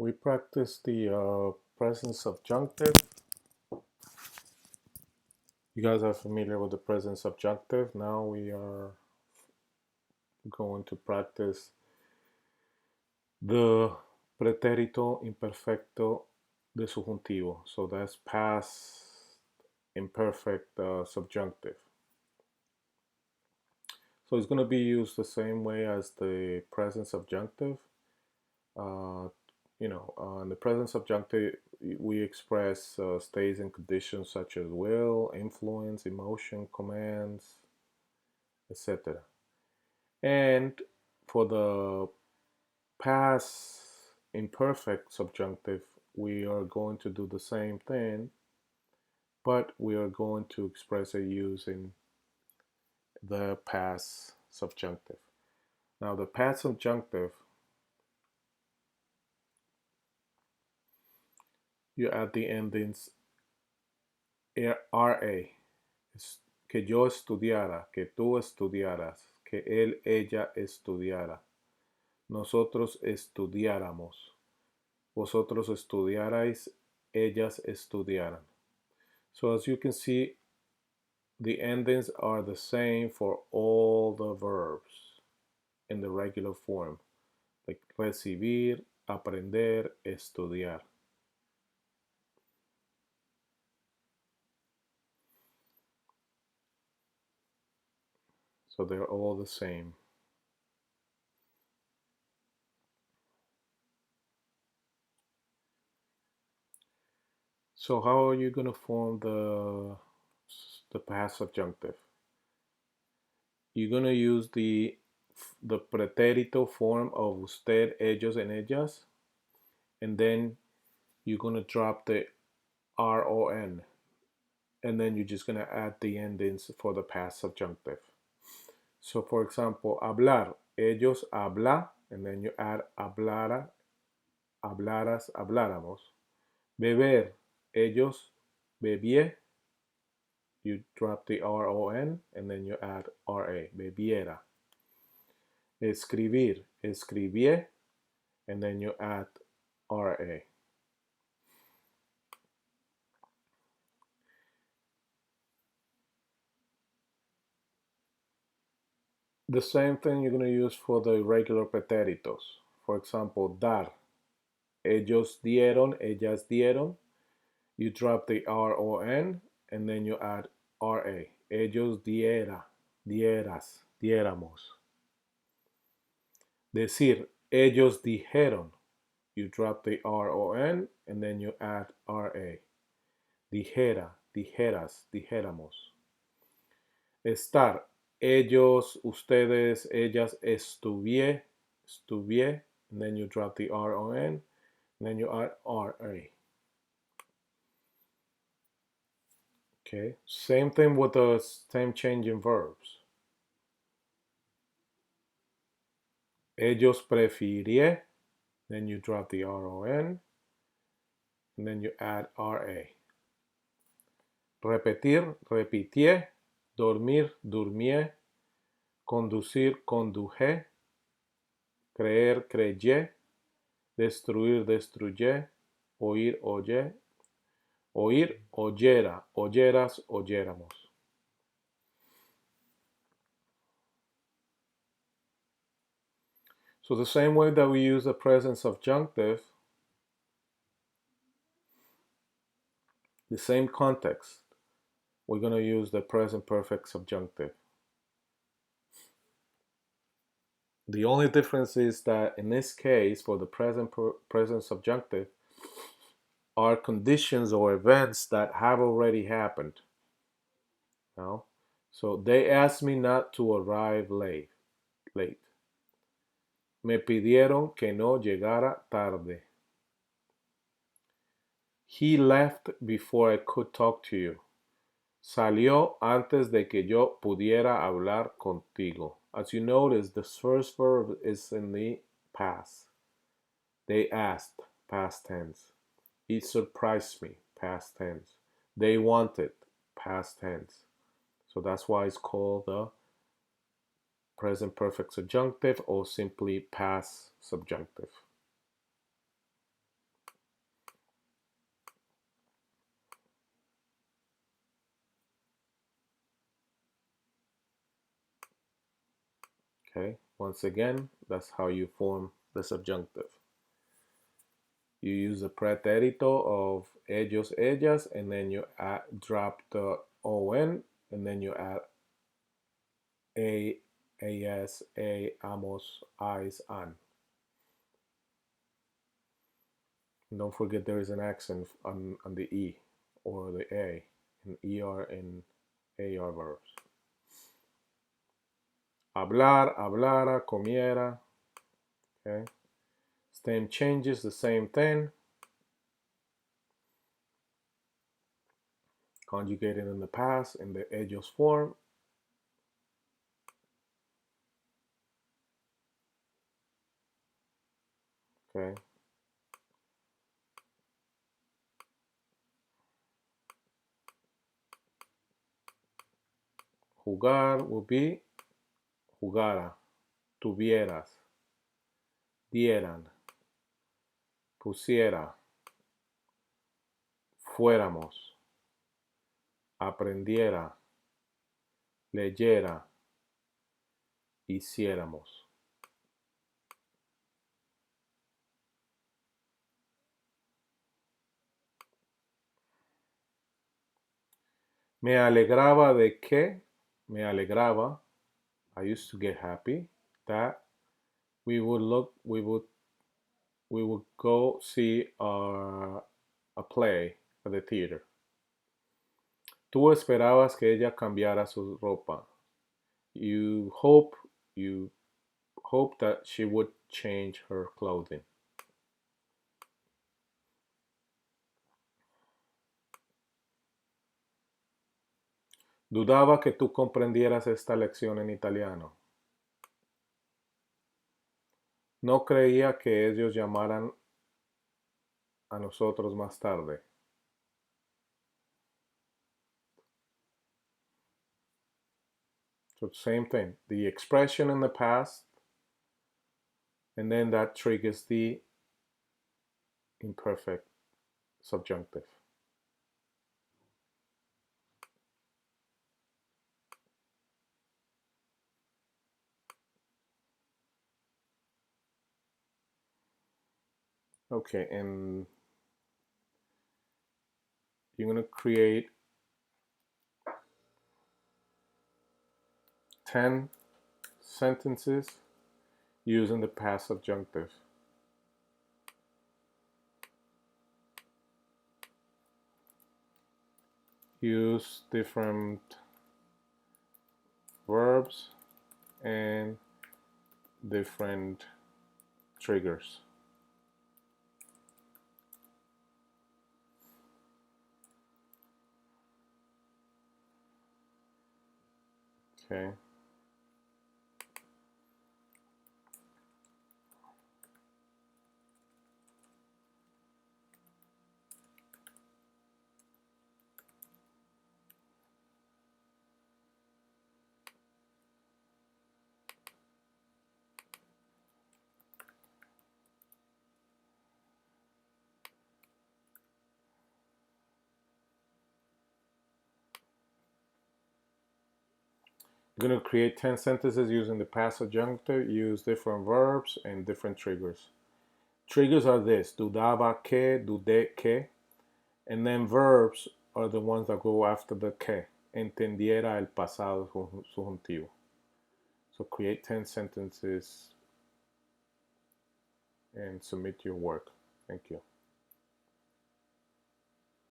We practice the present subjunctive. You guys are familiar with the present subjunctive. Now we are going to practice the pretérito imperfecto de subjuntivo. So that's past imperfect subjunctive. So it's going to be used the same way as the present subjunctive. Uh, in the present subjunctive, we express states and conditions such as will, influence, emotion, commands, etc. And for the past imperfect subjunctive, we are going to do the same thing, but we are going to express it using the past subjunctive. Now, the past subjunctive, you add the endings RA, que yo estudiara, que tú estudiaras, que él, ella estudiara, nosotros estudiáramos, vosotros estudiarais, ellas estudiaran. So as you can see, the endings are the same for all the verbs in the regular form, like recibir, aprender, estudiar. So they're all the same. So how are you going to form the past subjunctive? You're going to use the pretérito form of usted, ellos, and ellas, and then you're going to drop the RON, and then you're just going to add the endings for the past subjunctive. So for example, hablar, ellos habla, and then you add hablara, hablaras, habláramos. Beber, ellos bebie, you drop the RON, and then you add RA, bebiera. Escribir, escribie, and then you add RA. The same thing you're going to use for the regular pretéritos. For example, dar, ellos dieron, ellas dieron. You drop the RON and then you add RA. Ellos diera, dieras, diéramos. Decir, ellos dijeron. You drop the RON and then you add RA. Dijera, dijeras, dijéramos. Estar, ellos, ustedes, ellas, estuvie, estuvie, and then you drop the RON, and then you add RA. Okay, same thing with the same change in verbs. Ellos prefirie, then you drop the RON, and then you add RA. Repetir, repitie, dormir, durmie, conducir, conduje, creer, creyé, destruir, destruye, oír, oye, oír, oyera, oyeras, oyéramos. So the same way that we use the present subjunctive, the same context, we're going to use the present perfect subjunctive. The only difference is that in this case, for the present subjunctive, are conditions or events that have already happened. No? So they asked me not to arrive late. Me pidieron que no llegara tarde. He left before I could talk to you. Salió antes de que yo pudiera hablar contigo. As you notice, the first verb is in the past. They asked, past tense. It surprised me, past tense. They wanted, past tense. So that's why it's called the present perfect subjunctive or simply past subjunctive. Okay, once again, that's how you form the subjunctive. You use the pretérito of ellos, ellas, and then you drop the on, and then you add a, as, a, amos, eyes, an. And don't forget there is an accent on the E or the A in ER and AR verbs. Hablar, hablara, comiera. Okay. Stem changes, the same thing. Conjugated in the past in the ellos form. Okay. Jugar will be jugara, tuvieras, dieran, pusiera, fuéramos, aprendiera, leyera, hiciéramos. Me alegraba de que, me alegraba, I used to get happy that we would go see a play at the theater. Tú esperabas que ella cambiara su ropa. You you hope that she would change her clothing. Dudaba que tú comprendieras esta lección en italiano. No creía que ellos llamaran a nosotros más tarde. So same thing. The expression in the past, and then that triggers the imperfect subjunctive. Okay, and you're going to create 10 sentences using the past subjunctive. Use different verbs and different triggers. Okay. You're going to create 10 sentences using the past subjunctive, use different verbs and different triggers. Triggers are this: dudaba que, dudé que, and then verbs are the ones that go after the que. Entendiera el pasado subjuntivo. So create 10 sentences and submit your work. Thank you.